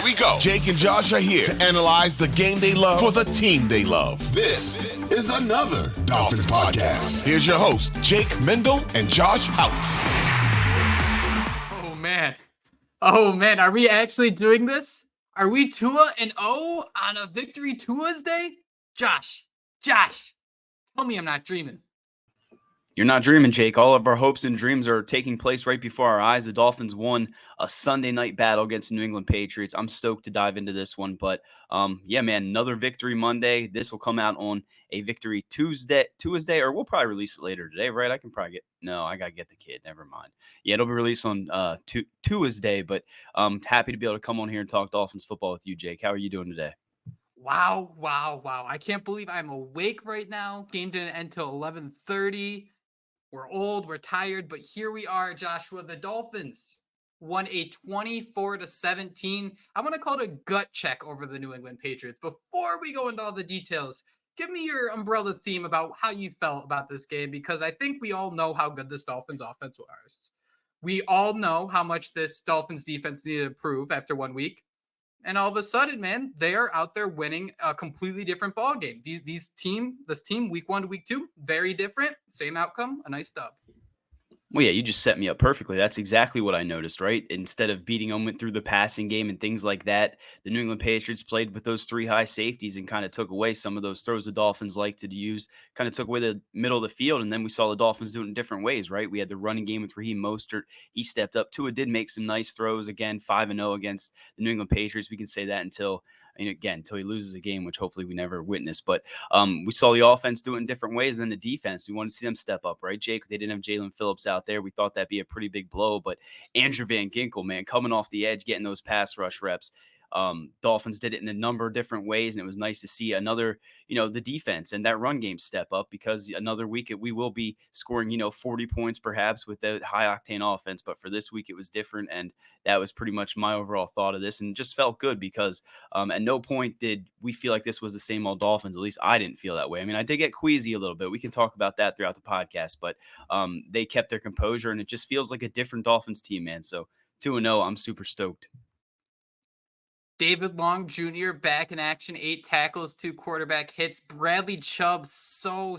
we go. Jake and Josh are here to analyze the game they love for the team they love. This is another Dolphins podcast. Here's your host, Jake Mendel and Josh Houtz. Oh, man. Are we actually doing this? Are we 2-0 on a Victory Tuesday? Josh, tell me I'm not dreaming. You're not dreaming, Jake. All of our hopes and dreams are taking place right before our eyes. The Dolphins won a Sunday night battle against the New England Patriots. I'm stoked to dive into this one, but yeah, man, another Victory Monday. This will come out on a Victory Tuesday, or we'll probably release it later today, right? I gotta get the kid. Never mind. Yeah, it'll be released on Tuesday, but happy to be able to come on here and talk Dolphins football with you, Jake. How are you doing today? Wow. I can't believe I'm awake right now. Game didn't end till 11:30. We're old, we're tired, but here we are, Joshua. The Dolphins won a 24-17. I'm going to call it a gut check over the New England Patriots. Before we go into all the details, give me your umbrella theme about how you felt about this game, because I think we all know how good this Dolphins offense was. We all know how much this Dolphins defense needed to improve after 1 week. And all of a sudden, man, they are out there winning a completely different ball game. This team, week 1 to week 2, very different. Same outcome, a nice dub. Well, yeah, you just set me up perfectly. That's exactly what I noticed, right? Instead of beating them through the passing game and things like that, the New England Patriots played with those 3 high safeties and kind of took away some of those throws the Dolphins like to use, kind of took away the middle of the field. And then we saw the Dolphins do it in different ways, right? We had the running game with Raheem Mostert. He stepped up. Tua did make some nice throws again, 5-0 against the New England Patriots. We can say that until he loses a game, which hopefully we never witness. But we saw the offense do it in different ways than the defense. We want to see them step up, right, Jake? They didn't have Jaelan Phillips out there. We thought that'd be a pretty big blow. But Andrew Van Ginkel, man, coming off the edge, getting those pass rush reps. Dolphins did it in a number of different ways, and it was nice to see another, the defense and that run game step up, because another week we will be scoring, 40 points perhaps with that high octane offense. But for this week, it was different, and that was pretty much my overall thought of this, and just felt good because at no point did we feel like this was the same old Dolphins. At least I didn't feel that way. I mean, I did get queasy a little bit. We can talk about that throughout the podcast, but they kept their composure, and it just feels like a different Dolphins team, man. So 2-0, I'm super stoked. David Long Jr. back in action, 8 tackles, 2 quarterback hits. Bradley Chubb so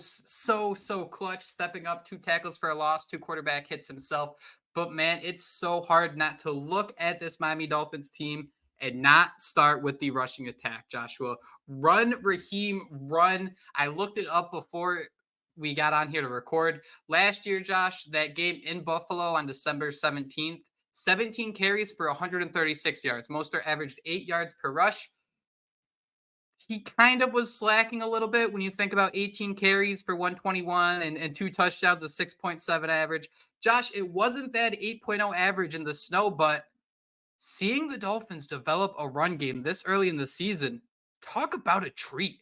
clutch, stepping up, 2 tackles for a loss, 2 quarterback hits himself. But man, it's so hard not to look at this Miami Dolphins team and not start with the rushing attack, Joshua. Run, Raheem, run. I looked it up before we got on here to record. Last year, Josh, that game in Buffalo on December 17th, 17 carries for 136 yards. Mostert averaged 8 yards per rush. He kind of was slacking a little bit when you think about 18 carries for 121 and 2 touchdowns, a 6.7 average. Josh, it wasn't that 8.0 average in the snow, but seeing the Dolphins develop a run game this early in the season, talk about a treat.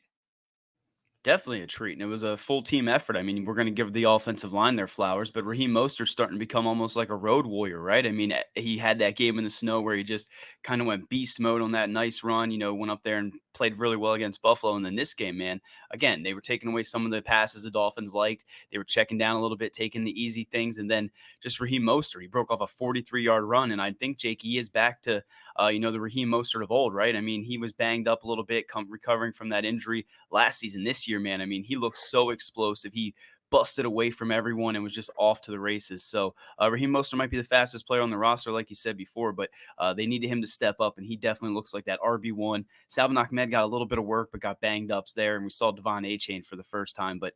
Definitely a treat, and it was a full team effort. I mean, we're going to give the offensive line their flowers, but Raheem Mostert's starting to become almost like a road warrior, right? I mean, he had that game in the snow where he just kind of went beast mode on that nice run, went up there and played really well against Buffalo. And then this game, man, again, they were taking away some of the passes the Dolphins liked. They were checking down a little bit, taking the easy things, and then just Raheem Mostert, he broke off a 43-yard run, and I think, Jake, he is back to, the Raheem Mostert of old, right? I mean, he was banged up a little bit, recovering from that injury last season. This year, man, I mean, he looked so explosive. He busted away from everyone and was just off to the races. So Raheem Mostert might be the fastest player on the roster, like you said before, but they needed him to step up, and he definitely looks like that RB1. Salvin Ahmed got a little bit of work, but got banged up there, and we saw Devon Achane for the first time. But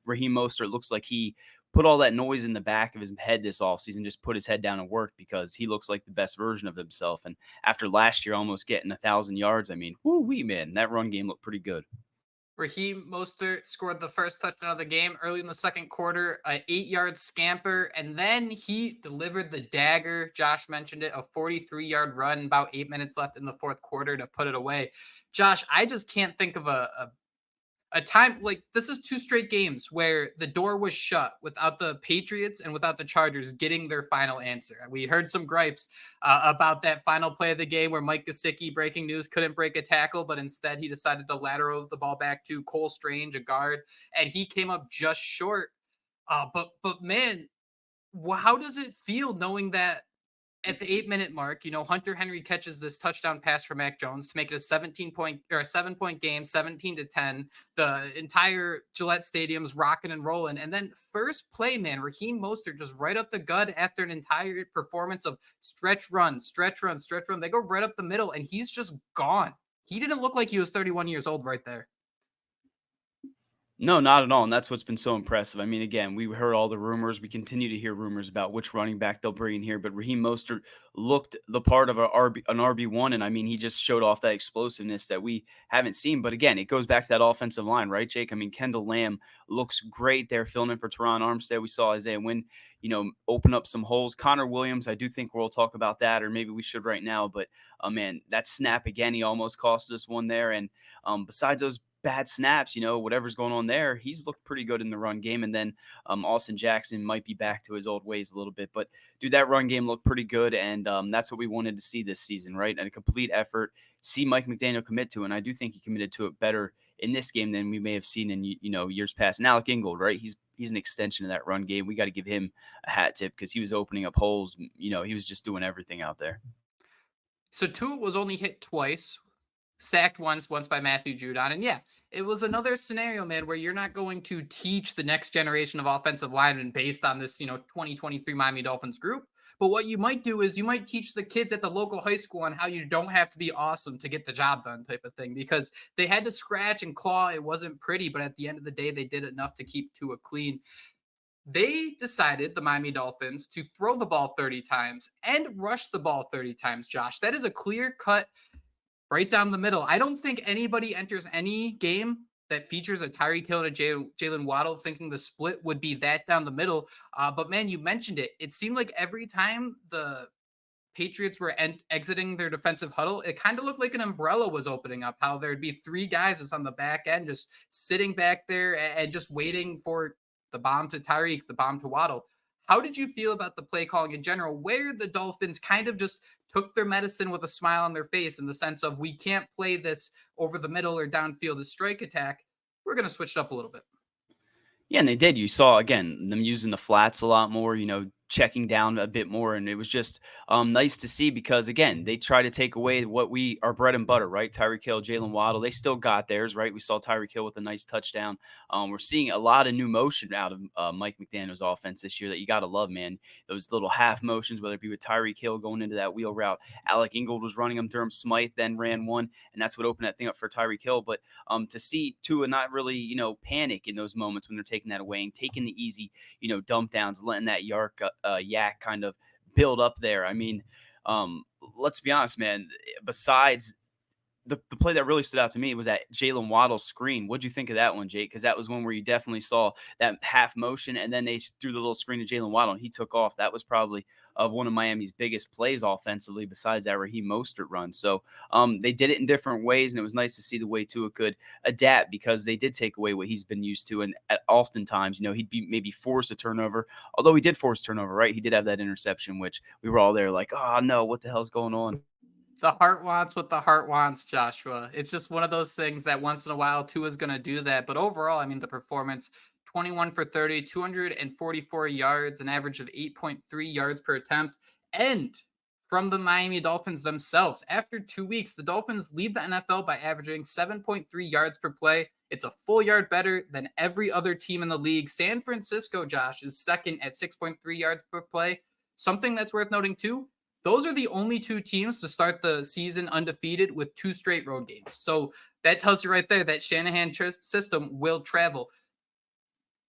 Raheem Mostert looks like he put all that noise in the back of his head this offseason, just put his head down and worked, because he looks like the best version of himself. And after last year almost getting 1,000 yards, I mean, woo-wee, man, that run game looked pretty good. Raheem Mostert scored the first touchdown of the game early in the second quarter, an 8-yard scamper, and then he delivered the dagger. Josh mentioned it, a 43-yard run, about 8 minutes left in the fourth quarter to put it away. Josh, I just can't think of a time like this. Is 2 straight games where the door was shut without the Patriots and without the Chargers getting their final answer. We heard some gripes about that final play of the game where Mike Gesicki, breaking news, couldn't break a tackle, but instead he decided to lateral the ball back to Cole Strange, a guard, and he came up just short. But man, how does it feel knowing that at the 8-minute mark, Hunter Henry catches this touchdown pass for Mac Jones to make it a 7-point game, 17-10. The entire Gillette Stadium's rocking and rolling. And then first play, man, Raheem Mostert just right up the gut after an entire performance of stretch run. They go right up the middle and he's just gone. He didn't look like he was 31 years old right there. No, not at all. And that's what's been so impressive. I mean, again, we heard all the rumors. We continue to hear rumors about which running back they'll bring in here. But Raheem Mostert looked the part of an RB1. And I mean, he just showed off that explosiveness that we haven't seen. But again, it goes back to that offensive line, right, Jake? I mean, Kendall Lamb looks great there filling in for Teron Armstead. We saw Isaiah Wynn, open up some holes. Connor Williams, I do think we'll talk about that, or maybe we should right now. But, man, that snap again, he almost costed us one there. And besides those bad snaps, whatever's going on there, he's looked pretty good in the run game. And then Austin Jackson might be back to his old ways a little bit, but dude, that run game looked pretty good. And that's what we wanted to see this season, right? And a complete effort, see Mike McDaniel commit to it. And I do think he committed to it better in this game than we may have seen in, years past. And Alec Ingold, right? He's an extension of that run game. We got to give him a hat tip because he was opening up holes. He was just doing everything out there. So Tua was only hit twice, sacked once by Matthew Judon. And yeah, it was another scenario, man, where you're not going to teach the next generation of offensive linemen based on this, 2023 Miami Dolphins group. But what you might do is you might teach the kids at the local high school on how you don't have to be awesome to get the job done type of thing, because they had to scratch and claw. It wasn't pretty, but at the end of the day, they did enough to keep Tua clean. They decided, the Miami Dolphins, to throw the ball 30 times and rush the ball 30 times, Josh. That is a clear cut right down the middle. I don't think anybody enters any game that features a Tyreek Hill and a Jalen Waddle thinking the split would be that down the middle. But man, you mentioned it. It seemed like every time the Patriots were exiting their defensive huddle, it kind of looked like an umbrella was opening up, how there'd be three guys just on the back end, just sitting back there and just waiting for the bomb to Tyreek, the bomb to Waddle. How did you feel about the play calling in general, where the Dolphins kind of just took their medicine with a smile on their face in the sense of, we can't play this over the middle or downfield as strike attack. We're going to switch it up a little bit. Yeah, and they did. You saw, again, them using the flats a lot more, checking down a bit more. And it was just nice to see because, again, they try to take away what our bread and butter, right? Tyreek Hill, Jalen Waddle, they still got theirs, right? We saw Tyreek Hill with a nice touchdown. We're seeing a lot of new motion out of Mike McDaniel's offense this year that you got to love, man. Those little half motions, whether it be with Tyreek Hill going into that wheel route. Alec Ingold was running them. Durham Smythe then ran one, and that's what opened that thing up for Tyreek Hill. But to see Tua not really, panic in those moments when they're taking that away and taking the easy, dump downs, letting that yak kind of build up there. I mean, let's be honest, man. Besides the play that really stood out to me was that Jalen Waddle screen. What'd you think of that one, Jake? Because that was one where you definitely saw that half motion, and then they threw the little screen to Jalen Waddle, and he took off. That was probably one of Miami's biggest plays offensively, besides that Raheem Mostert run. So they did it in different ways, and it was nice to see the way Tua could adapt because they did take away what he's been used to, and oftentimes, he'd be maybe forced a turnover. Although he did force turnover, right? He did have that interception, which we were all there like, oh no, what the hell's going on? The heart wants what the heart wants, Joshua. It's just one of those things that once in a while Tua's going to do that. But overall, I mean, the performance, 21 for 30, 244 yards, an average of 8.3 yards per attempt. And from the Miami Dolphins themselves, after 2 weeks, the Dolphins lead the NFL by averaging 7.3 yards per play. It's a full yard better than every other team in the league. San Francisco, Josh, is second at 6.3 yards per play. Something that's worth noting too, those are the only two teams to start the season undefeated with 2 straight road games. So that tells you right there that Shanahan system will travel.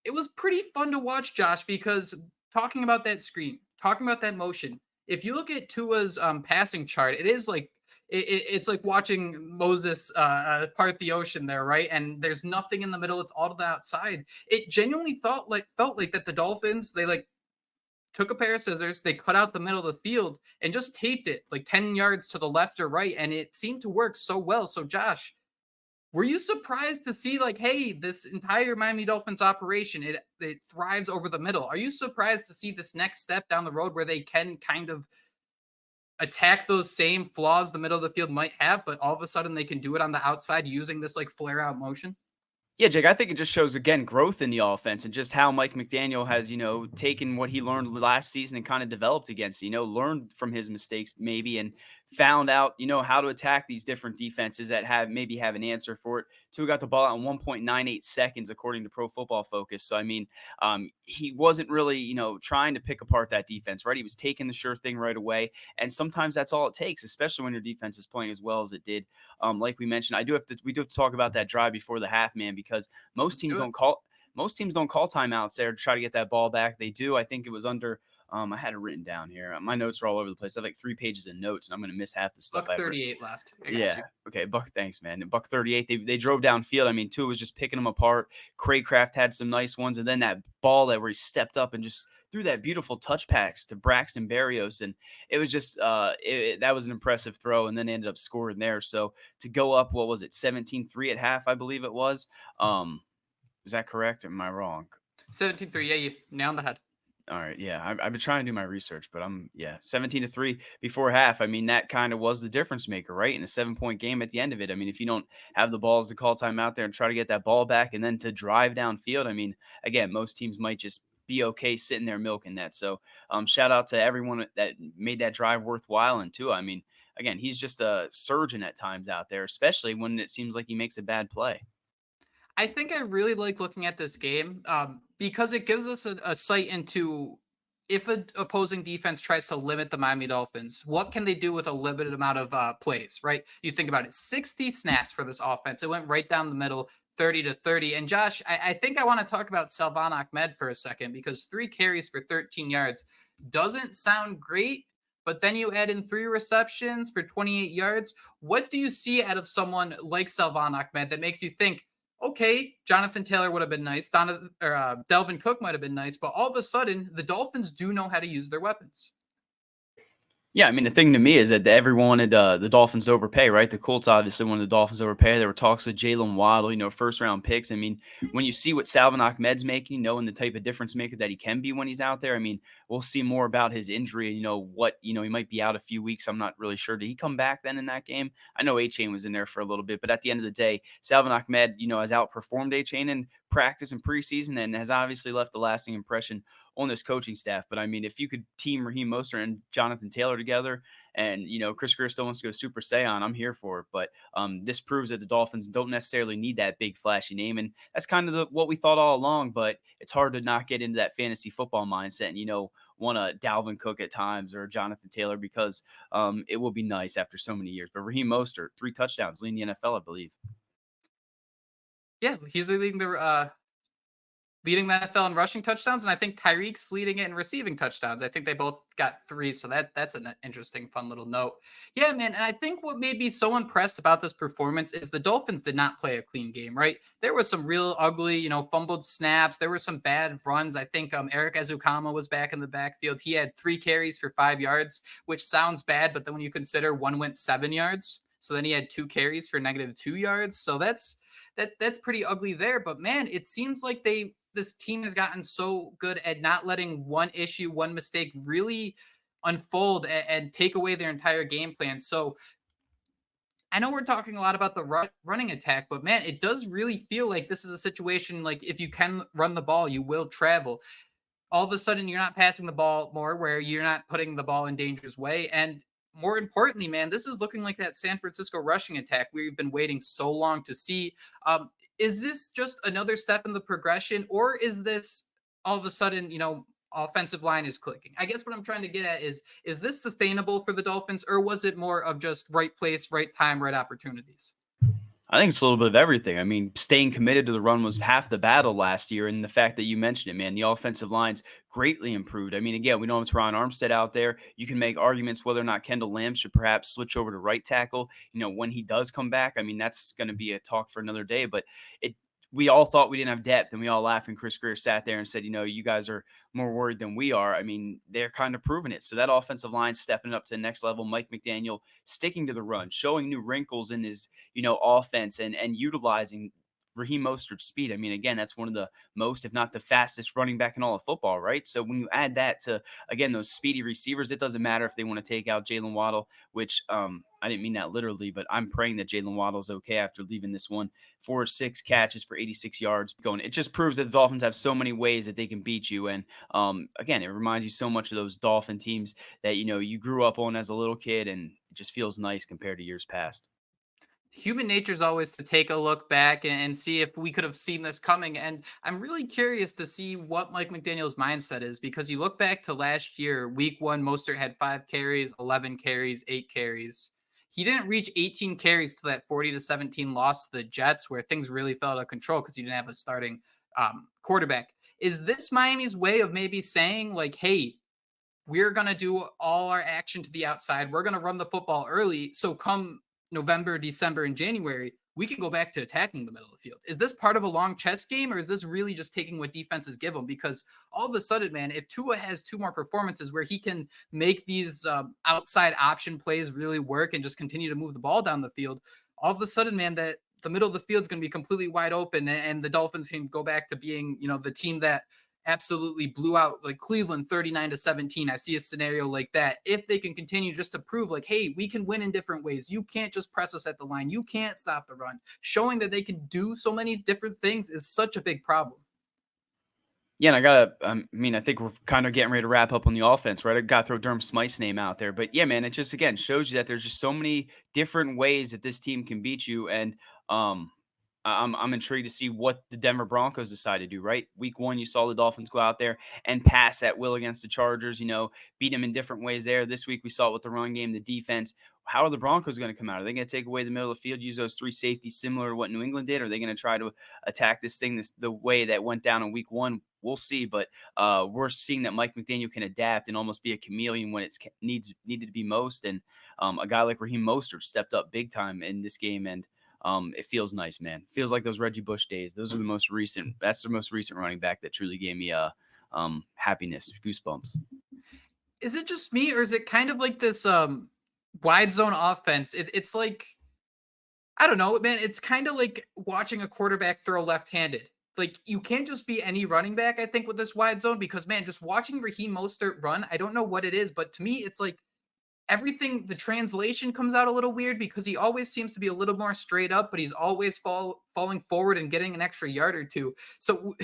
It was pretty fun to watch, Josh, because talking about that screen, talking about that motion, if you look at Tua's passing chart, it is like it's like watching Moses part the ocean there, right? And there's nothing in the middle; it's all to the outside. It genuinely felt like that the Dolphins, they took a pair of scissors, they cut out the middle of the field and just taped it like 10 yards to the left or right. And it seemed to work so well. So Josh, were you surprised to see hey, this entire Miami Dolphins operation, it thrives over the middle? Are you surprised to see this next step down the road where they can kind of attack those same flaws the middle of the field might have, but all of a sudden they can do it on the outside using this flare out motion? Yeah, Jake, I think it just shows again growth in the offense and just how Mike McDaniel has, taken what he learned last season and kind of developed against, learned from his mistakes maybe and found out, how to attack these different defenses that have an answer for it. Tua got the ball out in 1.98 seconds according to Pro Football Focus. So I mean, he wasn't really, trying to pick apart that defense, right? He was taking the sure thing right away. And sometimes that's all it takes, especially when your defense is playing as well as it did. Like we mentioned, we do have to talk about that drive before the half, man, because most teams Do it. don't call most teams don't call timeouts there to try to get that ball back. They do. I think it was under. I had it written down here. My notes are all over the place. I have like 3 pages of notes, and I'm going to miss half the stuff Buck I've written. 38 left. I got Yeah. you. Okay. Buck. Thanks, man. And Buck 38. They drove downfield. I mean, Tua was just picking them apart. Craycraft had some nice ones, and then that ball where he stepped up and just threw that beautiful touch packs to Braxton Berrios, and it was just that was an impressive throw, and then they ended up scoring there. So to go up, what was it, 17-3 at half, I believe it was. Is that correct? Or am I wrong? 17-3. Yeah, you nailed the head. All right, yeah, I've been trying to do my research, but 17-3 before half. I mean, that kind of was the difference maker, right? In a 7-point game at the end of it. I mean, if you don't have the balls to call time out there and try to get that ball back, and then to drive downfield, I mean, again, most teams might just be okay sitting there milking that. So, shout out to everyone that made that drive worthwhile. And too, I mean, again, he's just a surgeon at times out there, especially when it seems like he makes a bad play. I think I really like looking at this game because it gives us a sight into if an opposing defense tries to limit the Miami Dolphins, what can they do with a limited amount of plays, right? You think about it, 60 snaps for this offense. It went right down the middle, 30-30. And Josh, I think I want to talk about Salvon Ahmed for a second because 3 carries for 13 yards doesn't sound great. But then you add in 3 receptions for 28 yards. What do you see out of someone like Salvon Ahmed that makes you think, okay, Jonathan Taylor would have been nice. Delvin Cook might have been nice, but all of a sudden, the Dolphins do know how to use their weapons. Yeah, I mean, the thing to me is that everyone wanted the Dolphins to overpay, right? The Colts obviously wanted the Dolphins to overpay. There were talks with Jalen Waddle, first-round picks. I mean, when you see what Salvon Ahmed's making, knowing the type of difference maker that he can be when he's out there, I mean, we'll see more about his injury and, he might be out a few weeks. I'm not really sure. Did he come back then in that game? I know A-Chain was in there for a little bit, but at the end of the day, Salvon Ahmed, has outperformed A-Chain in practice and preseason and has obviously left a lasting impression on this coaching staff. But I mean, if you could team Raheem Mostert and Jonathan Taylor together and, Chris Greer still wants to go Super Saiyan, I'm here for it. But this proves that the Dolphins don't necessarily need that big flashy name. And that's kind of what we thought all along, but it's hard to not get into that fantasy football mindset and, want a Dalvin Cook at times or Jonathan Taylor because it will be nice after so many years. But Raheem Mostert, 3 touchdowns, leading the NFL, I believe. Yeah, he's leading the NFL in rushing touchdowns, and I think Tyreek's leading it in receiving touchdowns. I think they both got 3, so that's an interesting, fun little note. Yeah, man, and I think what made me so impressed about this performance is the Dolphins did not play a clean game, right? There was some real ugly, fumbled snaps. There were some bad runs. I think Eric Ezukama was back in the backfield. He had 3 carries for 5 yards, which sounds bad, but then when you consider one went 7 yards, so then he had 2 carries for -2 yards. So that's pretty ugly there. But man, it seems like this team has gotten so good at not letting one issue, one mistake really unfold and take away their entire game plan. So I know we're talking a lot about the running attack, but man, it does really feel like this is a situation like if you can run the ball, you will travel. All of a sudden, you're not passing the ball more where you're not putting the ball in danger's way. And more importantly, man, this is looking like that San Francisco rushing attack we've been waiting so long to see. Is this just another step in the progression, or is this all of a sudden, offensive line is clicking? I guess what I'm trying to get at is this sustainable for the Dolphins, or was it more of just right place, right time, right opportunities? I think it's a little bit of everything. I mean, staying committed to the run was half the battle last year. And the fact that you mentioned it, man, the offensive line's greatly improved. I mean, again, we know it's Ron Armstead out there. You can make arguments whether or not Kendall Lamb should perhaps switch over to right tackle, when he does come back. I mean, that's going to be a talk for another day. But we all thought we didn't have depth, and we all laughed when Chris Greer sat there and said, you guys are more worried than we are. I mean, they're kind of proving it. So that offensive line stepping up to the next level, Mike McDaniel sticking to the run, showing new wrinkles in his, offense and utilizing Raheem Mostert's speed. I mean, again, that's one of the most, if not the fastest running back in all of football, right? So when you add that to, again, those speedy receivers, it doesn't matter if they want to take out Jalen Waddle, which I didn't mean that literally, but I'm praying that Jalen Waddle's okay after leaving this one. 4 or 6 catches for 86 yards going. It just proves that the Dolphins have so many ways that they can beat you. And again, it reminds you so much of those Dolphin teams that, you grew up on as a little kid, and it just feels nice compared to years past. Human nature is always to take a look back and see if we could have seen this coming. And I'm really curious to see what Mike McDaniel's mindset is, because you look back to last year, week one, Mostert had 5 carries, 11 carries, 8 carries. He didn't reach 18 carries to that 40-17 loss to the Jets, where things really fell out of control because you didn't have a starting quarterback. Is this Miami's way of maybe saying, like, hey, we're going to do all our action to the outside. We're going to run the football early. So come November, December, and January, we can go back to attacking the middle of the field. Is this part of a long chess game, or is this really just taking what defenses give them? Because all of a sudden, man, if Tua has 2 more performances where he can make these outside option plays really work and just continue to move the ball down the field, all of a sudden, man, that the middle of the field is going to be completely wide open, and the Dolphins can go back to being, the team that absolutely blew out like Cleveland 39-17. I see a scenario like that. If they can continue just to prove like, hey, we can win in different ways. You can't just press us at the line. You can't stop the run. Showing that they can do so many different things is such a big problem. Yeah, and I think we're kind of getting ready to wrap up on the offense, right? I got to throw Durham Smythe's name out there. But yeah, man, it just, again, shows you that there's just so many different ways that this team can beat you. And I'm intrigued to see what the Denver Broncos decide to do, right? Week one, you saw the Dolphins go out there and pass at will against the Chargers, beat them in different ways there. This week, we saw it with the run game, the defense. How are the Broncos going to come out? Are they going to take away the middle of the field, use those 3 safeties similar to what New England did? Or are they going to try to attack this thing the way that went down in week one? We'll see. But we're seeing that Mike McDaniel can adapt and almost be a chameleon when it's needed to be most. And a guy like Raheem Mostert stepped up big time in this game. And it feels nice, man. Feels like those Reggie Bush days. Those are the most recent. That's the most recent running back that truly gave me happiness, goosebumps. Is it just me, or is it kind of like this wide zone offense? It's like, I don't know, man. It's kind of like watching a quarterback throw left-handed. Like, you can't just be any running back, I think, with this wide zone, because, man, just watching Raheem Mostert run, I don't know what it is, but to me, it's like everything, the translation comes out a little weird, because he always seems to be a little more straight up, but he's always falling forward and getting an extra yard or two. So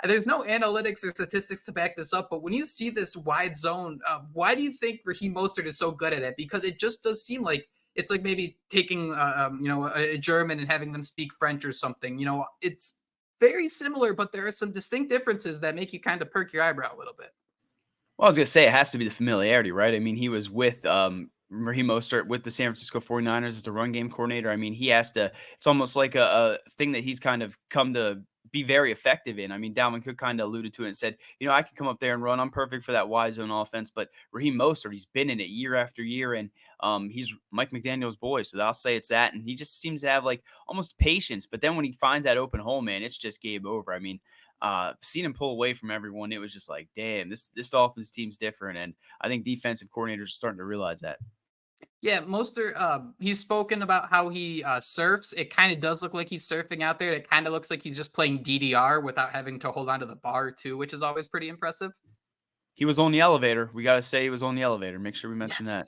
there's no analytics or statistics to back this up, but when you see this wide zone, why do you think Raheem Mostert is so good at it? Because it just does seem like it's like maybe taking a German and having them speak French or something. It's very similar, but there are some distinct differences that make you kind of perk your eyebrow a little bit. Well, I was going to say it has to be the familiarity, right? I mean, he was with Raheem Mostert with the San Francisco 49ers as the run game coordinator. I mean, he has to, it's almost like a thing that he's kind of come to be very effective in. I mean, Dalvin Cook kind of alluded to it and said, I can come up there and run. I'm perfect for that wide zone offense. But Raheem Mostert, he's been in it year after year, and he's Mike McDaniel's boy. So I'll say it's that. And he just seems to have like almost patience. But then when he finds that open hole, man, it's just game over. I mean, seeing him pull away from everyone, it was just like, damn, this Dolphins team's different. And I think defensive coordinators are starting to realize that. Yeah, Mostert, he's spoken about how he surfs. It kind of does look like he's surfing out there. It kind of looks like he's just playing DDR without having to hold onto the bar too, which is always pretty impressive. He was on the elevator. We got to say he was on the elevator. Make sure we mention that.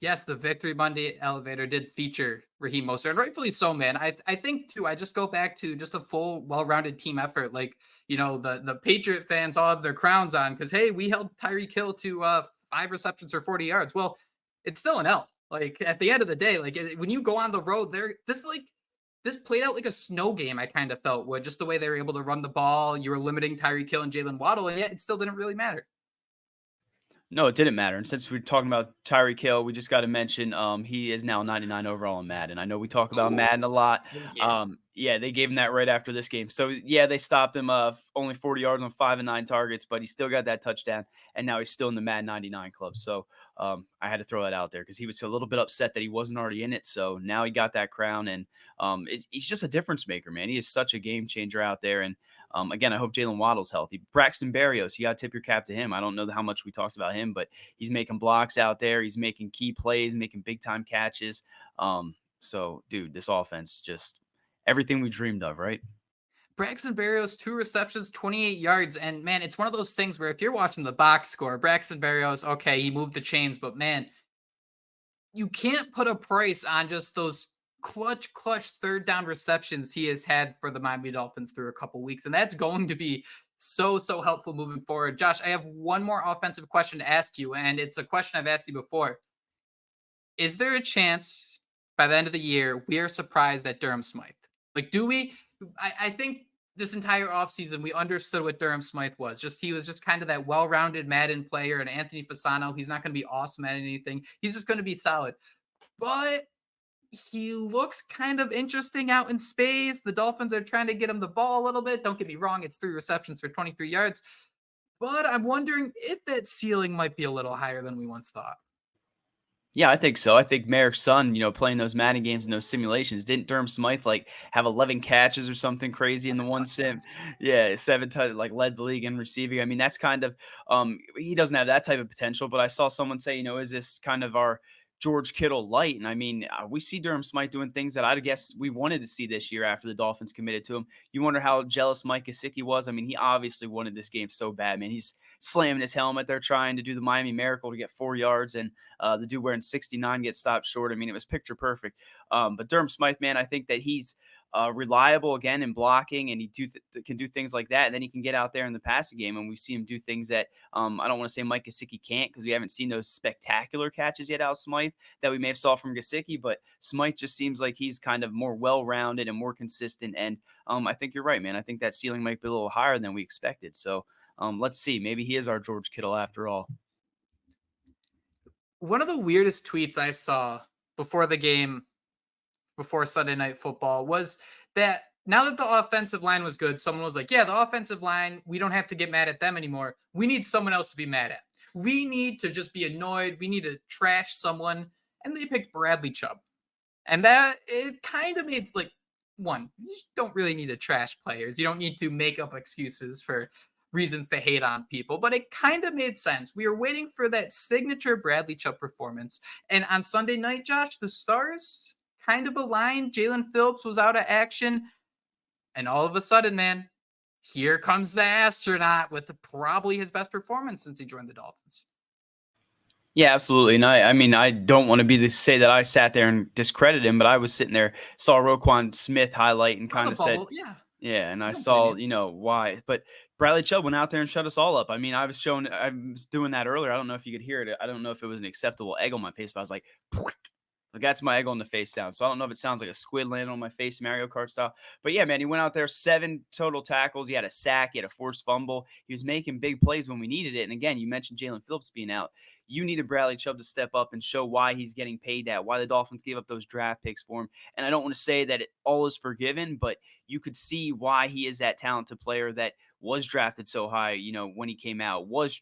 Yes, the Victory Monday elevator did feature Raheem Mostert, and rightfully so, man. I think too. I just go back to just a full, well-rounded team effort. Like, the Patriot fans all have their crowns on because, hey, we held Tyreek Hill to 5 receptions for 40 yards. Well, it's still an L. Like, at the end of the day, like when you go on the road, this played out like a snow game. I kind of felt with just the way they were able to run the ball. You were limiting Tyreek Hill and Jalen Waddle, and yet it still didn't really matter. No, it didn't matter. And since we're talking about Tyreek Hill, we just got to mention he is now 99 overall in Madden. I know we talk about Madden a lot. Yeah. Yeah, they gave him that right after this game. So yeah, they stopped him only 40 yards on 5 and 9 targets, but he still got that touchdown, and now he's still in the Madden 99 club. So I had to throw that out there because he was a little bit upset that he wasn't already in it. So now he got that crown, and he's just a difference maker, man. He is such a game changer out there, and again, I hope Jalen Waddle's healthy. Braxton Berrios, you got to tip your cap to him. I don't know how much we talked about him, but he's making blocks out there. He's making key plays, making big-time catches. So, dude, this offense just everything we dreamed of, right? Braxton Berrios, 2 receptions, 28 yards. And man, it's one of those things where if you're watching the box score, Braxton Berrios, okay, he moved the chains, but man, you can't put a price on just those clutch third down receptions he has had for the Miami Dolphins through a couple weeks. And that's going to be so helpful moving forward. Josh, I have one more offensive question to ask you, and it's a question I've asked you before. Is there a chance by the end of the year we are surprised at Durham Smythe? Like, do we? I think this entire offseason we understood what Durham Smythe was. He was just kind of that well-rounded Madden player, and Anthony Fasano, he's not going to be awesome at anything. He's just going to be solid. But he looks kind of interesting out in space. The Dolphins are trying to get him the ball a little bit. Don't get me wrong, it's 3 receptions for 23 yards. But I'm wondering if that ceiling might be a little higher than we once thought. Yeah, I think so. I think Merrick's son, playing those Madden games and those simulations, didn't Durham Smythe like have 11 catches or something crazy in the one sim? Yeah, 7 touch like led the league in receiving. I mean, that's kind of he doesn't have that type of potential, but I saw someone say, is this kind of our George Kittle light? And I mean, we see Durham Smythe doing things that I guess we wanted to see this year after the Dolphins committed to him. You wonder how jealous Mike Gesicki was. I mean, he obviously wanted this game so bad, man. He's slamming his helmet. They're trying to do the Miami Miracle to get 4 yards, and the dude wearing 69 gets stopped short. I mean, it was picture perfect. But Durham Smythe, man, I think that he's reliable again in blocking, and he can do things like that. And then he can get out there in the passing game, and we see him do things that I don't want to say Mike Gesicki can't, because we haven't seen those spectacular catches yet out of Smythe that we may have saw from Gesicki. But Smythe just seems like he's kind of more well-rounded and more consistent. And I think you're right, man. I think that ceiling might be a little higher than we expected. So let's see. Maybe he is our George Kittle after all. One of the weirdest tweets I saw before the game, before Sunday Night Football, was that now that the offensive line was good, someone was like, yeah, the offensive line, we don't have to get mad at them anymore. We need someone else to be mad at. We need to just be annoyed. We need to trash someone. And they picked Bradley Chubb. And that, it kind of made, like, one, you don't really need to trash players. You don't need to make up excuses for reasons to hate on people, but it kind of made sense. We were waiting for that signature Bradley Chubb performance. And on Sunday night, Josh, the stars kind of aligned. Jaelan Phillips was out of action. And all of a sudden, man, here comes the astronaut with probably his best performance since he joined the Dolphins. Yeah, absolutely. And I mean, I don't want to say that I sat there and discredit him, but I was sitting there, saw Roquan Smith highlight and kind of said, and I saw, why. But Bradley Chubb went out there and shut us all up. I mean, I was doing that earlier. I don't know if you could hear it. I don't know if it was an acceptable egg on my face, but I was like, that's my egg on the face sound. So I don't know if it sounds like a squid landing on my face, Mario Kart style. But yeah, man, he went out there, 7 total tackles. He had a sack. He had a forced fumble. He was making big plays when we needed it. And again, you mentioned Jaelan Phillips being out. You needed Bradley Chubb to step up and show why he's getting paid that, why the Dolphins gave up those draft picks for him. And I don't want to say that it all is forgiven, but you could see why he is that talented player that was drafted so high, when he came out, was,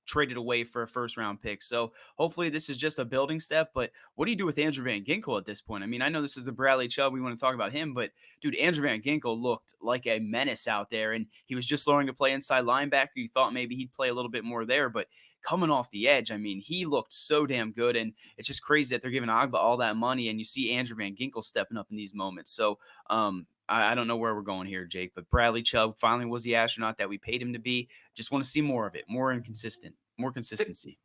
traded away for a first-round pick. So hopefully this is just a building step. But what do you do with Andrew Van Ginkel at this point? I mean, I know this is the Bradley Chubb. We want to talk about him. But, dude, Andrew Van Ginkel looked like a menace out there. And he was just learning to play inside linebacker. You thought maybe he'd play a little bit more there. But coming off the edge, I mean, he looked so damn good. And it's just crazy that they're giving Agba all that money. And you see Andrew Van Ginkel stepping up in these moments. So, I don't know where we're going here, Jake, but Bradley Chubb finally was the astronaut that we paid him to be. Just want to see more of it, more consistency.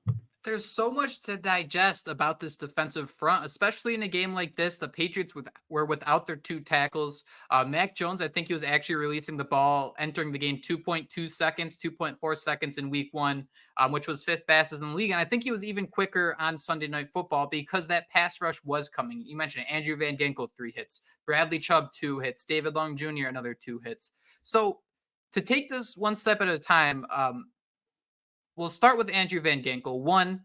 There's so much to digest about this defensive front, especially in a game like this. The Patriots were without their 2 tackles. Mac Jones, I think he was actually releasing the ball, entering the game 2.2 seconds, 2.4 seconds in week 1, which was 5th fastest in the league. And I think he was even quicker on Sunday Night Football because that pass rush was coming. You mentioned it. Andrew Van Ginkel, 3 hits. Bradley Chubb, 2 hits. David Long Jr., another 2 hits. So to take this one step at a time, we'll start with Andrew Van Ginkel. One,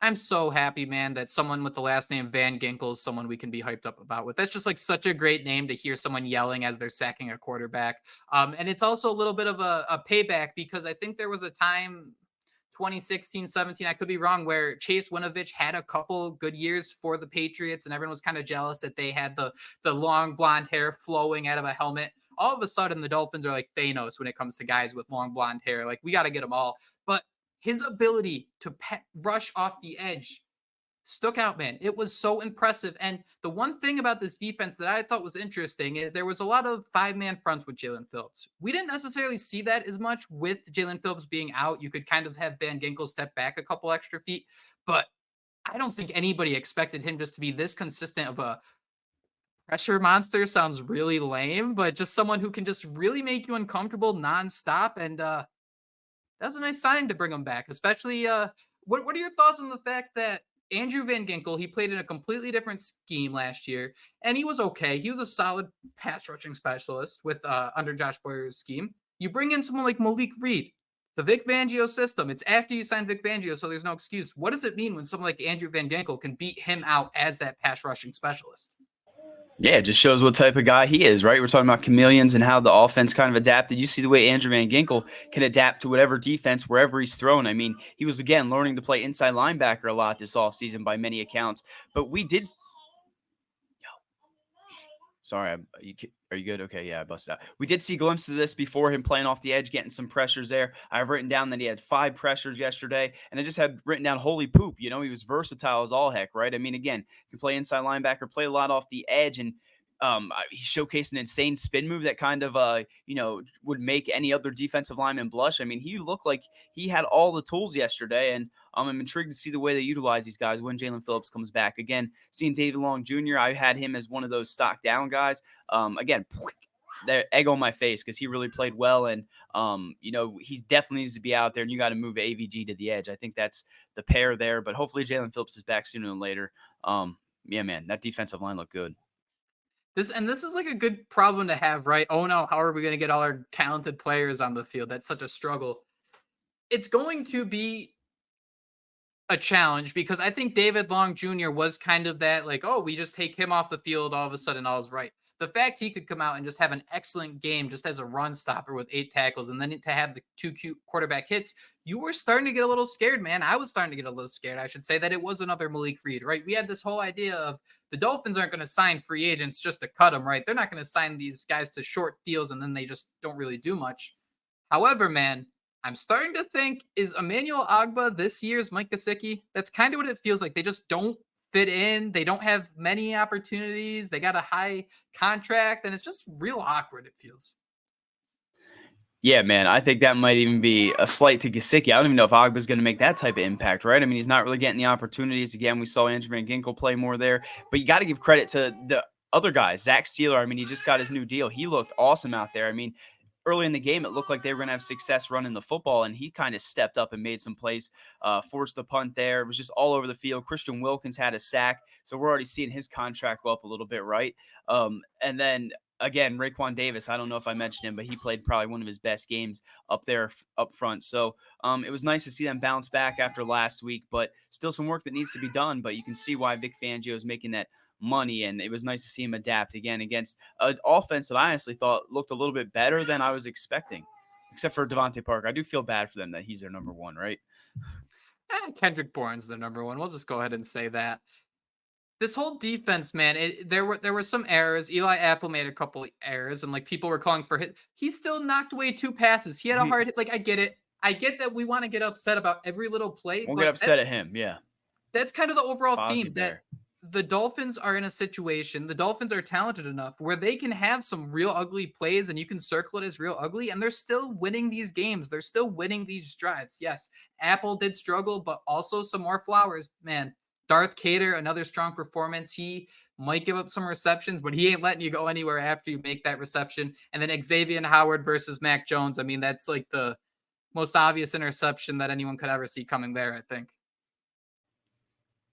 I'm so happy, man, that someone with the last name Van Ginkel is someone we can be hyped up about with. That's just like such a great name to hear someone yelling as they're sacking a quarterback. And it's also a little bit of a payback because I think there was a time, 2016, 17, I could be wrong, where Chase Winovich had a couple good years for the Patriots and everyone was kind of jealous that they had the long blonde hair flowing out of a helmet. All of a sudden, the Dolphins are like Thanos when it comes to guys with long blonde hair. Like, we got to get them all. But his ability to rush off the edge, stuck out, man. It was so impressive. And the one thing about this defense that I thought was interesting is there was a lot of 5-man fronts with Jaelan Phillips. We didn't necessarily see that as much with Jaelan Phillips being out. You could kind of have Van Ginkel step back a couple extra feet, but I don't think anybody expected him just to be this consistent of a pressure monster. Sounds really lame, but just someone who can just really make you uncomfortable nonstop. And that was a nice sign to bring him back, especially what are your thoughts on the fact that Andrew Van Ginkel, he played in a completely different scheme last year, and he was okay. He was a solid pass rushing specialist with under Josh Boyer's scheme. You bring in someone like Malik Reed, the Vic Fangio system. It's after you sign Vic Fangio, so there's no excuse. What does it mean when someone like Andrew Van Ginkel can beat him out as that pass rushing specialist? Yeah, it just shows what type of guy he is, right? We're talking about chameleons and how the offense kind of adapted. You see the way Andrew Van Ginkel can adapt to whatever defense, wherever he's thrown. I mean, he was, again, learning to play inside linebacker a lot this offseason by many accounts. But we did Sorry, are you good? Okay, yeah, I busted out. We did see glimpses of this before, him playing off the edge, getting some pressures there. I've written down that he had 5 pressures yesterday, and I just had written down holy poop. You know, he was versatile as all heck, right? I mean, again, he can play inside linebacker, play a lot off the edge, and he showcased an insane spin move that kind of, would make any other defensive lineman blush. I mean, he looked like he had all the tools yesterday, and I'm intrigued to see the way they utilize these guys when Jaelan Phillips comes back. Again, seeing David Long Jr., I had him as one of those stock down guys. Again, the egg on my face because he really played well, and he definitely needs to be out there, and you got to move AVG to the edge. I think that's the pair there, but hopefully Jaelan Phillips is back sooner than later. Yeah, man, that defensive line looked good. This is like a good problem to have, right? Oh no, how are we going to get all our talented players on the field? That's such a struggle. It's going to be a challenge because I think David Long Jr. was kind of that, like, oh, we just take him off the field, all of a sudden all's right. The fact he could come out and just have an excellent game just as a run stopper with 8 tackles and then to have the 2 cute quarterback hits, you were starting to get a little scared, man. I was starting to get a little scared. I should say that it was another Malik Reed, right? We had this whole idea of the Dolphins aren't going to sign free agents just to cut them, right? They're not going to sign these guys to short deals and then they just don't really do much. However, man, I'm starting to think, is Emmanuel Ogbah this year's Mike Gesicki? That's kind of what it feels like. They just don't fit in. They don't have many opportunities. They got a high contract, and it's just real awkward, it feels. Yeah, man, I think that might even be a slight to Gesicki. I don't even know if Ogbah's going to make that type of impact, right? I mean, he's not really getting the opportunities. Again, we saw Andrew Van Ginkel play more there, but you got to give credit to the other guys. Zach Steeler, I mean, he just got his new deal. He looked awesome out there. I mean, early in the game, it looked like they were going to have success running the football, and he kind of stepped up and made some plays, forced the punt there. It was just all over the field. Christian Wilkins had a sack, so we're already seeing his contract go up a little bit, right? And then, again, Raekwon Davis, I don't know if I mentioned him, but he played probably one of his best games up there up front. So it was nice to see them bounce back after last week, but still some work that needs to be done. But you can see why Vic Fangio is making that money, and it was nice to see him adapt again against an offense that I honestly thought looked a little bit better than I was expecting, except for Devontae Parker. I do feel bad for them that he's their number 1, right? Kendrick Bourne's the number 1. We'll just go ahead and say that. This whole defense, man, there were some errors. Eli Apple made a couple errors, and like people were calling for hit. He still knocked away 2 passes. He had a hard hit. Like, I get it. I get that we want to get upset about every little play. We'll get upset at him. Yeah. That's kind of the overall theme there. that the Dolphins are in a situation, the Dolphins are talented enough where they can have some real ugly plays and you can circle it as real ugly, and they're still winning these games. They're still winning these drives. Yes, Apple did struggle, but also some more flowers. Man, Darth Cater, another strong performance. He might give up some receptions, but he ain't letting you go anywhere after you make that reception. And then Xavien Howard versus Mac Jones. I mean, that's like the most obvious interception that anyone could ever see coming there, I think.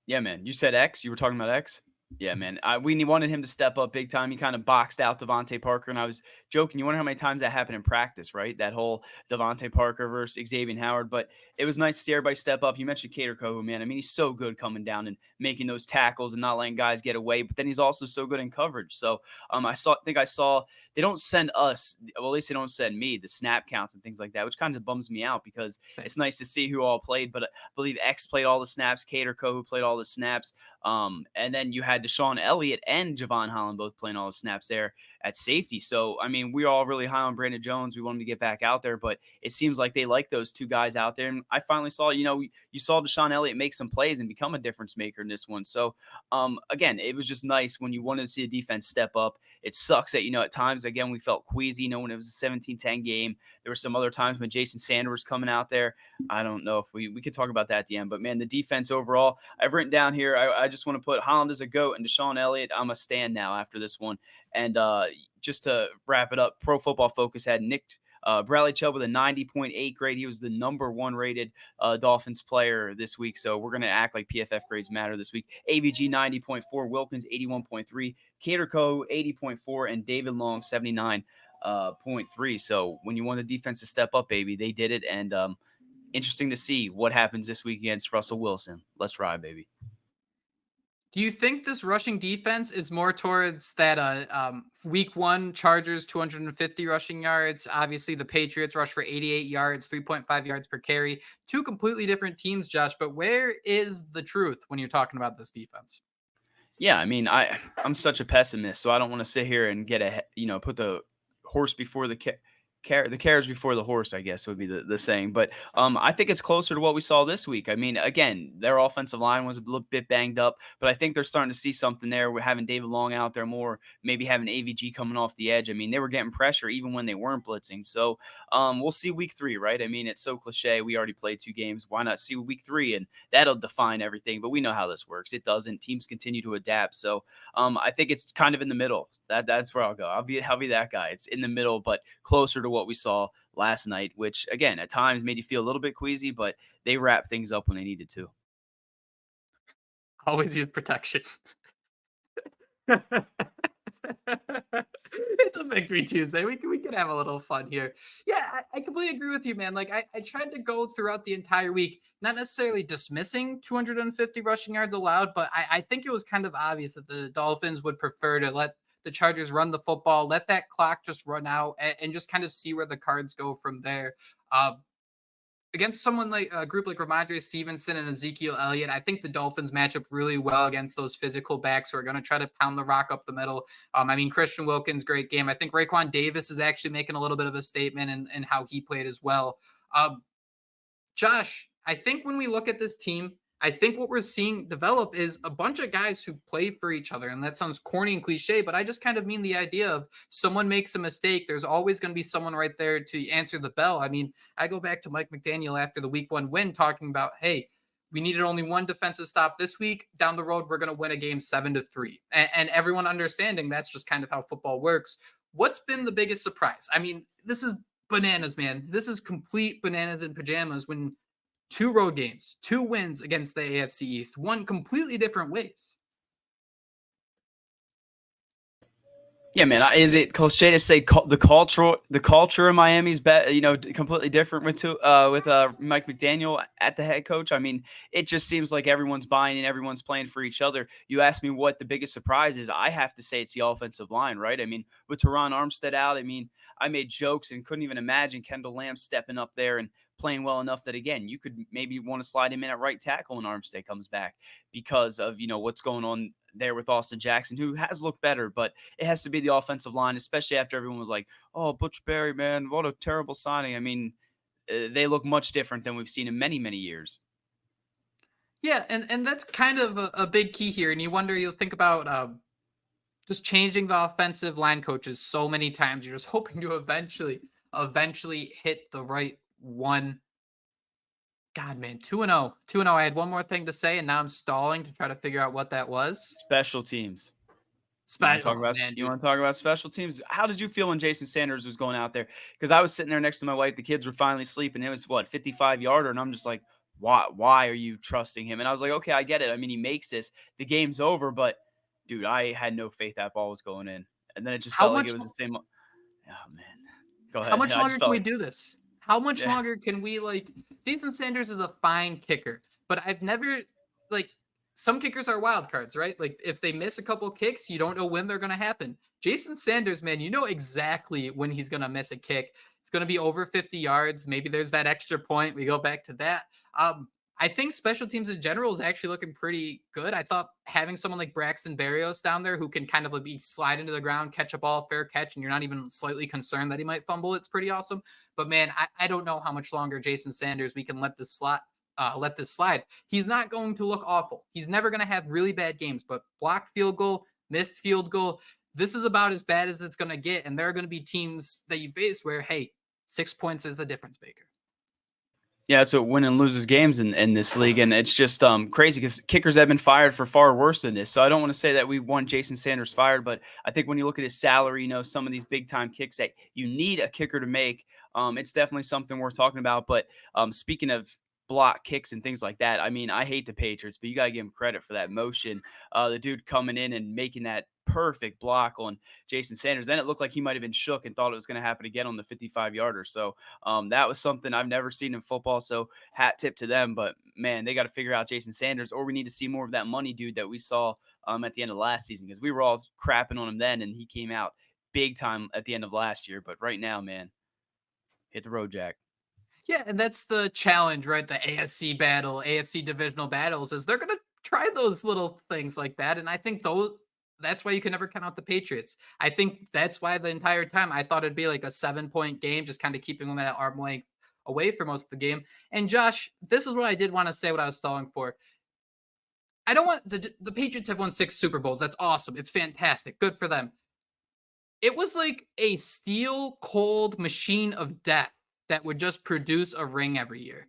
Yeah, man. You said X. You were talking about X? Yeah, man. We wanted him to step up big time. He kind of boxed out Devontae Parker, and I was joking. You wonder how many times that happened in practice, right? That whole Devontae Parker versus Xavien Howard. But it was nice to see everybody step up. You mentioned Cater Kohu, man. I mean, he's so good coming down and making those tackles and not letting guys get away. But then he's also so good in coverage. So I saw they don't send us, well, at least they don't send me the snap counts and things like that, which kind of bums me out because it's nice to see who all played. But I believe X played all the snaps. Cater Kohu played all the snaps. And then you had Deshaun Elliott and Javon Holland both playing all the snaps there at safety. So, I mean, we're all really high on Brandon Jones. We want him to get back out there, but it seems like they like those two guys out there. And I finally saw, you saw Deshaun Elliott make some plays and become a difference maker in this one. So, again, it was just nice when you wanted to see the defense step up. It sucks that, at times, again, we felt queasy, when it was a 17-10 game. There were some other times when Jason Sanders was coming out there. I don't know if we could talk about that at the end, but man, the defense overall, I've written down here, I just want to put Holland as a GOAT and Deshaun Elliott, I'm a stand now after this one. And just to wrap it up, Pro Football Focus had Bradley Chubb with a 90.8 grade. He was the number 1 rated Dolphins player this week. So we're going to act like PFF grades matter this week. AVG 90.4, Wilkins 81.3, Caterco 80.4, and David Long 79.3. So when you want the defense to step up, baby, they did it. And interesting to see what happens this week against Russell Wilson. Let's ride, baby. Do you think this rushing defense is more towards that week 1 Chargers 250 rushing yards? Obviously, the Patriots rush for 88 yards, 3.5 yards per carry. Two completely different teams, Josh, but where is the truth when you're talking about this defense? Yeah, I mean, I'm such a pessimist, so I don't want to sit here and put the horse before the carriage before the horse, I guess would be the saying. But I think it's closer to what we saw this week. I mean, again, their offensive line was a little bit banged up, but I think they're starting to see something there. We're having David Long out there more, maybe having AVG coming off the edge. I mean, they were getting pressure even when they weren't blitzing. So we'll see week 3, right? I mean, it's so cliche. We already played 2 games. Why not see week 3? And that'll define everything. But we know how this works. It doesn't. Teams continue to adapt. So I think it's kind of in the middle. That's where I'll go. I'll be that guy. It's in the middle, but closer to what we saw last night, which again at times made you feel a little bit queasy, but they wrapped things up when they needed to. Always use protection. It's a Victory Tuesday. We can have a little fun here. Yeah, I completely agree with you, man. Like I tried to go throughout the entire week, not necessarily dismissing 250 rushing yards allowed, but I think it was kind of obvious that the Dolphins would prefer to let the Chargers run the football, let that clock just run out, and just kind of see where the cards go from there. Against someone like a group like Ramondre Stevenson and Ezekiel Elliott, I think the Dolphins match up really well against those physical backs who are going to try to pound the rock up the middle. I mean, Christian Wilkins, great game. I think Raekwon Davis is actually making a little bit of a statement in how he played as well. Josh, I think when we look at this team, I think what we're seeing develop is a bunch of guys who play for each other. And that sounds corny and cliche, but I just kind of mean the idea of someone makes a mistake. There's always going to be someone right there to answer the bell. I mean, I go back to Mike McDaniel after the week 1 win talking about, hey, we needed only one defensive stop this week. Down the road, we're going to win a game 7-3. And everyone understanding that's just kind of how football works. What's been the biggest surprise? I mean, this is bananas, man. This is complete bananas in pajamas when 2 road games, 2 wins against the AFC East, 1 completely different ways. Yeah, man. Is it cliche to say the culture in Miami is completely different with Mike McDaniel at the head coach? I mean, it just seems like everyone's buying and everyone's playing for each other. You ask me what the biggest surprise is. I have to say it's the offensive line, right? I mean, with Teron Armstead out, I mean, I made jokes and couldn't even imagine Kendall Lamb stepping up there and playing well enough that, again, you could maybe want to slide him in at right tackle when Armstead comes back because of, what's going on there with Austin Jackson, who has looked better, but it has to be the offensive line, especially after everyone was like, oh, Butch Berry, man, what a terrible signing. I mean, they look much different than we've seen in many, many years. Yeah, and that's kind of a big key here. And you'll think about just changing the offensive line coaches so many times. You're just hoping to eventually hit the right one. God, man, 2-0. 2-0. I had one more thing to say, and now I'm stalling to try to figure out what that was. Special teams. You want to talk about special teams? How did you feel when Jason Sanders was going out there? Because I was sitting there next to my wife. The kids were finally sleeping. It was, 55-yarder? And I'm just like, why are you trusting him? And I was like, okay, I get it. I mean, he makes this. The game's over. But, dude, I had no faith that ball was going in. And then it just felt like it was the same. Oh, man. Go ahead. How much longer can we do this? How much longer can we, Jason Sanders is a fine kicker, but I've never, some kickers are wild cards, right? Like, if they miss a couple kicks, you don't know when they're going to happen. Jason Sanders, man, you know exactly when he's going to miss a kick. It's going to be over 50 yards. Maybe there's that extra point. We go back to that. I think special teams in general is actually looking pretty good. I thought having someone like Braxton Berrios down there who can kind of be slide into the ground, catch a ball, fair catch, and you're not even slightly concerned that he might fumble. It's pretty awesome. But man, I don't know how much longer Jason Sanders we can let this slide. He's not going to look awful. He's never going to have really bad games, but blocked field goal, missed field goal, this is about as bad as it's going to get. And there are going to be teams that you face where, hey, 6 points is the difference maker. Yeah, that's what win and loses games in this league, and it's just crazy because kickers have been fired for far worse than this. So I don't want to say that we want Jason Sanders fired, but I think when you look at his salary, some of these big time kicks that you need a kicker to make, it's definitely something worth talking about. But speaking of block kicks and things like that, I mean, I hate the Patriots, but you got to give him credit for that motion. The dude coming in and making that perfect block on Jason Sanders. Then it looked like he might have been shook and thought it was going to happen again on the 55-yarder. So that was something I've never seen in football. So hat tip to them. But man, they got to figure out Jason Sanders, or we need to see more of that money dude that we saw at the end of last season, because we were all crapping on him then, and he came out big time at the end of last year. But right now, man, hit the road, Jack. Yeah, and that's the challenge, right? The AFC battle, AFC divisional battles, is they're going to try those little things like that. And I think that's why you can never count out the Patriots. I think that's why the entire time I thought it'd be like a 7-point game, just kind of keeping them at arm length away for most of the game. And Josh, this is what I did want to say, what I was stalling for. I don't want the Patriots have won 6 Super Bowls. That's awesome. It's fantastic. Good for them. It was like a steel cold machine of death that would just produce a ring every year.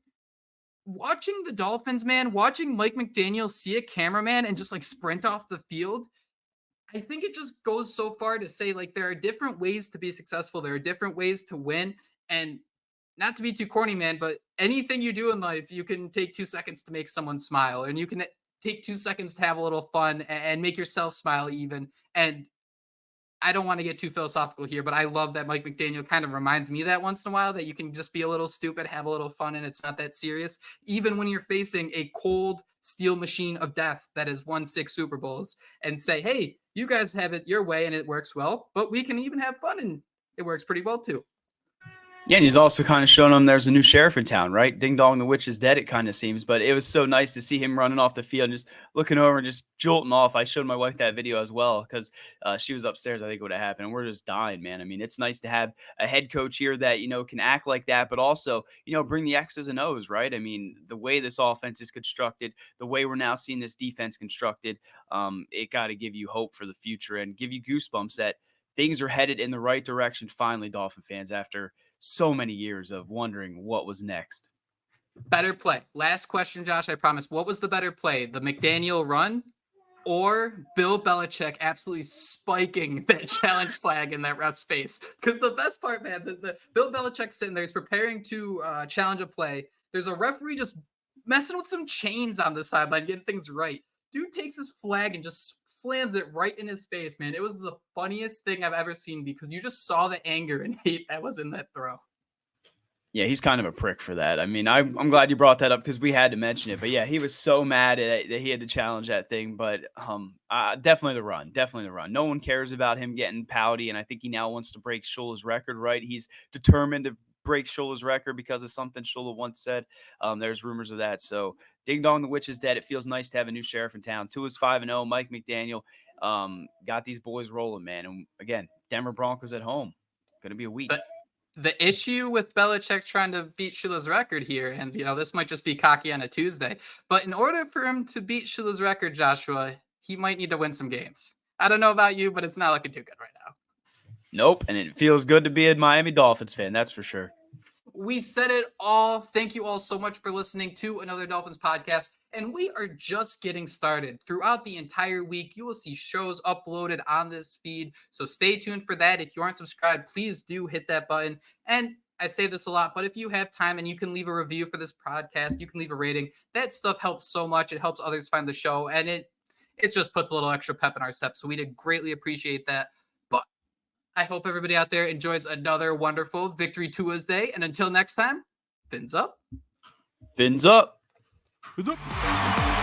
Watching the Dolphins, man, watching Mike McDaniel see a cameraman and just sprint off the field, I think it just goes so far to say there are different ways to be successful. There are different ways to win. And not to be too corny, man, but anything you do in life, you can take 2 seconds to make someone smile, and you can take 2 seconds to have a little fun and make yourself smile even. And I don't want to get too philosophical here, but I love that Mike McDaniel kind of reminds me that once in a while, that you can just be a little stupid, have a little fun, and it's not that serious. Even when you're facing a cold steel machine of death that has won 6 Super Bowls, and say, hey, you guys have it your way and it works well, but we can even have fun and it works pretty well too. Yeah, and he's also kind of shown them there's a new sheriff in town, right? Ding dong, the witch is dead, it kind of seems. But it was so nice to see him running off the field and just looking over and just jolting off. I showed my wife that video as well because she was upstairs, I think, what happened. And we're just dying, man. I mean, it's nice to have a head coach here that, can act like that, but also, bring the X's and O's, right? I mean, the way this offense is constructed, the way we're now seeing this defense constructed, it got to give you hope for the future and give you goosebumps that things are headed in the right direction finally, Dolphin fans, after so many years of wondering what was next. Better play. Last question, Josh, I promise. What was the better play? The McDaniel run or Bill Belichick absolutely spiking that challenge flag in that ref's face? Because the best part, man, the Bill Belichick sitting there, he's preparing to challenge a play. There's a referee just messing with some chains on the sideline, getting things right. Dude takes his flag and just slams it right in his face, man. It was the funniest thing I've ever seen because you just saw the anger and hate that was in that throw. Yeah, he's kind of a prick for that. I mean, I'm glad you brought that up because we had to mention it. But yeah, he was so mad that he had to challenge that thing. But definitely the run. No one cares about him getting pouty, and I think he now wants to break Shula's record, right? He's determined to break Shula's record because of something Shula once said. There's rumors of that. So ding dong, the witch is dead. It feels nice to have a new sheriff in town. 2 is 5-0. Mike McDaniel got these boys rolling, man. And again, Denver Broncos at home. Going to be a week. But the issue with Belichick trying to beat Shula's record here, and this might just be cocky on a Tuesday, but in order for him to beat Shula's record, Joshua, he might need to win some games. I don't know about you, but it's not looking too good right now. Nope, and it feels good to be a Miami Dolphins fan, that's for sure. We said it all. Thank you all so much for listening to another Dolphins podcast. And we are just getting started. Throughout the entire week, you will see shows uploaded on this feed. So stay tuned for that. If you aren't subscribed, please do hit that button. And I say this a lot, but if you have time and you can leave a review for this podcast, you can leave a rating. That stuff helps so much. It helps others find the show. And it just puts a little extra pep in our step. So we'd greatly appreciate that. I hope everybody out there enjoys another wonderful Victory Tuesday. And until next time, fins up. Fins up. Fins up.